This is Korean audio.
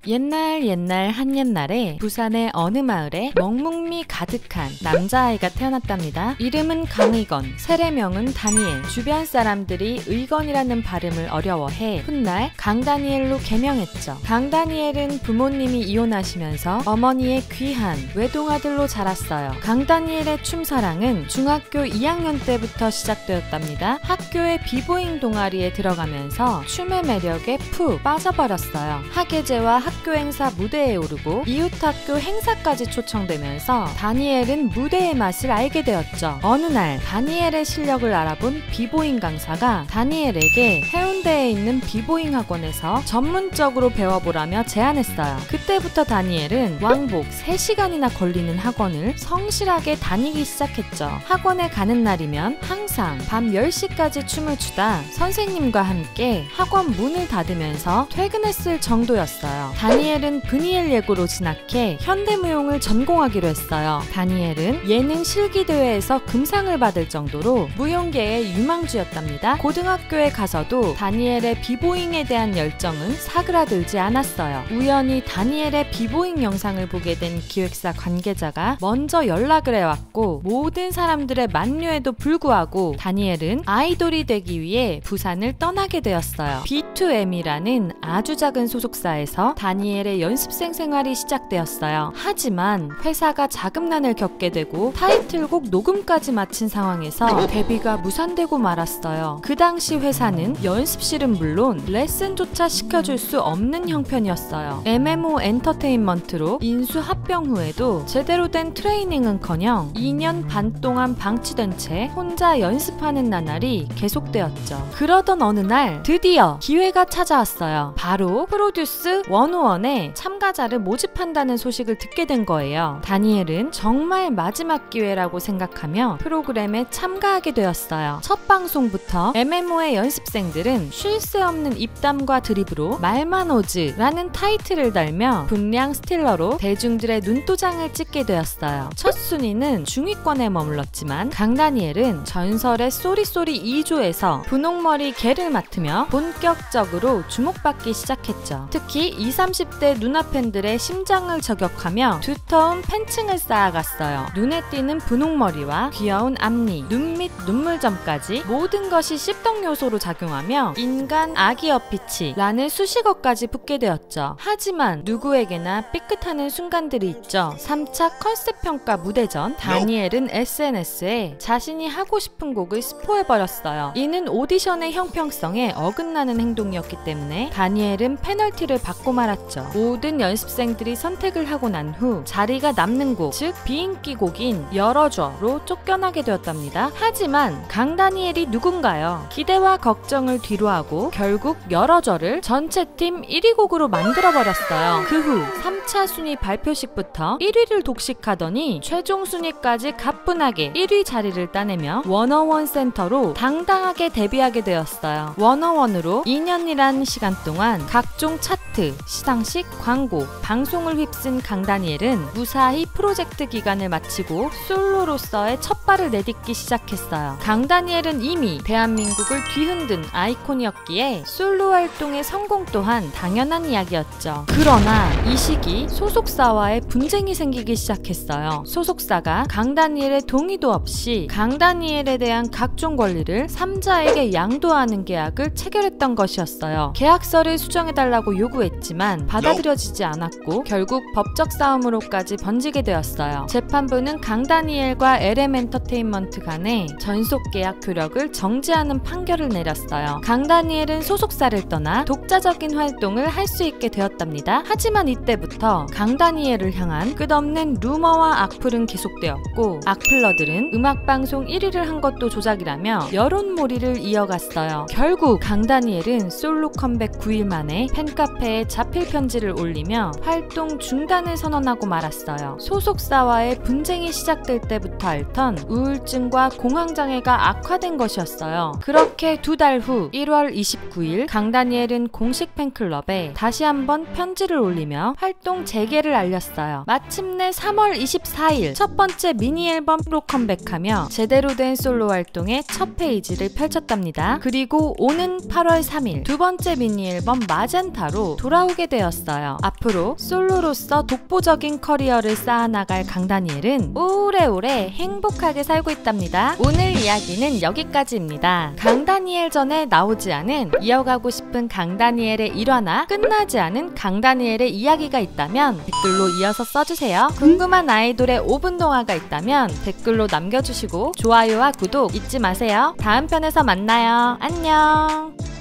옛날 한옛날에 부산의 어느 마을에 먹묵미 가득한 남자아이가 태어났답니다. 이름은 강의건, 세례명은 다니엘. 주변 사람들이 의건이라는 발음을 어려워해 훗날 강다니엘로 개명했죠. 강다니엘은 부모님이 이혼하시면서 어머니의 귀한 외동아들로 자랐어요. 강다니엘의 춤사랑은 중학교 2학년 때부터 시작되었답니다. 학교의 비보잉 동아리에 들어가면서 춤의 매력에 푹 빠져버렸어요. 학예제와 학교 행사 무대에 오르고 이웃학교 행사까지 초청되면서 다니엘은 무대의 맛을 알게 되었죠. 어느 날 다니엘의 실력을 알아본 비보잉 강사가 다니엘에게 해운대에 있는 비보잉 학원에서 전문적으로 배워보라며 제안했어요. 그때부터 다니엘은 왕복 3시간이나 걸리는 학원을 성실하게 다니기 시작했죠. 학원에 가는 날이면 항상 밤 10시까지 춤을 추다 선생님과 함께 학원 문을 닫으면서 퇴근했을 정도였어요. 다니엘은 브니엘 예고로 진학해 현대무용을 전공하기로 했어요. 다니엘은 예능 실기대회에서 금상을 받을 정도로 무용계의 유망주였답니다. 고등학교에 가서도 다니엘의 비보잉에 대한 열정은 사그라들지 않았어요. 우연히 다니엘의 비보잉 영상을 보게 된 기획사 관계자가 먼저 연락을 해왔고 모든 사람들의 만류에도 불구하고 다니엘은 아이돌이 되기 위해 부산을 떠나게 되었어요. B2M이라는 아주 작은 소속사에서 다니엘의 연습생 생활이 시작되었어요. 하지만 회사가 자금난을 겪게 되고 타이틀곡 녹음까지 마친 상황에서 데뷔가 무산되고 말았어요. 그 당시 회사는 연습실은 물론 레슨조차 시켜줄 수 없는 형편이었어요. MMO 엔터테인먼트로 인수 합병 후에도 제대로 된 트레이닝은커녕 2년 반 동안 방치된 채 혼자 연습하는 나날이 계속되었죠. 그러던 어느 날 드디어 기회가 찾아왔어요. 바로 프로듀스 101에 참가자를 모집한다는 소식을 듣게 된 거예요. 다니엘은 정말 마지막 기회라고 생각하며 프로그램에 참가하게 되었어요. 첫 방송부터 MMO의 연습생들은 쉴 새 없는 입담과 드립으로 말만 오즈라는 타이틀을 달며 분량 스틸러로 대중들의 눈도장을 찍게 되었어요. 첫 순위는 중위권에 머물렀지만 강다니엘은 전설의 쏘리쏘리 2조에서 분홍머리 개를 맡으며 본격적으로 주목받기 시작했죠. 특히 20, 30대 누나 팬들의 심장을 저격하며 두터운 팬층을 쌓아갔어요. 눈에 띄는 분홍머리와 귀여운 앞니, 눈 밑 눈물점까지 모든 것이 씹덕 요소로 작용하며 인간 아기 어피치라는 수식어까지 붙게 되었죠. 하지만 누구에게나 삐끗하는 순간들이 있죠. 3차 컨셉 평가 무대 전 다니엘은 SNS에 자신이 하고 싶은 곡을 스포해버렸어요. 이는 오디션의 형평성에 어긋나는 행동이었기 때문에 다니엘은 페널티를 받고 말았죠. 모든 연습생들이 선택을 하고 난 후 자리가 남는 곡, 즉 비인기 곡인 열어줘로 쫓겨나게 되었답니다. 하지만 강다니엘이 누군가요? 기대와 걱정을 뒤로하고 결국 열어줘를 전체 팀 1위 곡으로 만들어버렸어요. 그 후 3차 순위 발표식부터 1위를 독식하더니 최종 순위까지 가뿐하게 1위 자리를 따내며 101 센터로 당당하게 데뷔하게 되었어요. 101으로 2년이란 시간 동안 각종 차트, 시상식, 광고, 방송을 휩쓴 강다니엘은 무사히 프로젝트 기간을 마치고 솔로로서의 첫 발을 내딛기 시작했어요. 강다니엘은 이미 대한민국을 뒤흔든 아이콘이었기에 솔로 활동의 성공 또한 당연한 이야기였죠. 그러나 이 시기 소속사와의 분쟁이 생기기 시작했어요. 소속사가 강다니엘의 동의도 없이 강다니엘에 대한 각종 권리를 3자에게 양도하는 계약을 체결했던 것이었어요. 계약서를 수정해달라고 요구했지만 받아들여지지 않았고 결국 법적 싸움으로까지 번지게 되었어요. 재판부는 강다니엘과 LM 엔터테인먼트 간의 전속 계약 효력을 정지하는 판결을 내렸어요. 강다니엘은 소속사를 떠나 독자적인 활동을 할 수 있게 되었답니다. 하지만 이때부터 강다니엘을 향한 끝없는 루머와 악플은 계속되었고 악플러들은 음악방송 1위를 한 것도 조작이라며 여론몰이를 이어갔어요. 결국 강다니엘은 솔로 컴백 9일 만에 팬카페에 자필 편지를 올리며 활동 중단을 선언하고 말았어요. 소속사와의 분쟁이 시작될 때부터 앓던 우울증과 공황장애가 악화된 것이었어요. 그렇게 2달 후 1월 29일 강다니엘은 공식 팬클럽에 다시 한번 편지를 올리며 활동 재개를 알렸어요. 마침내 3월 24일 첫 번째 미니 앨범으로 컴백하며 제대로 된 솔로 활동의 첫 페이지를 펼쳤답니다. 그리고 오는 8월 3일 두 번째 미니 앨범 마젠타로 돌아오게 되었어요. 앞으로 솔로로서 독보적인 커리어를 쌓아나갈 강다니엘은 오래오래 행복하게 살고 있답니다. 오늘 이야기는 여기까지입니다. 강다니엘 전에 나오지 않은 이어가고 싶은 강다니엘의 일화나 끝나지 않은 강다니엘의 이야기가 있다면 댓글로 이어서 써주세요. 궁금한 아이돌의 5분 동화가 있다면 댓글로 남겨주시고 좋아요와 구독 잊지 마세요. 다음 편에서 만나요. 안녕.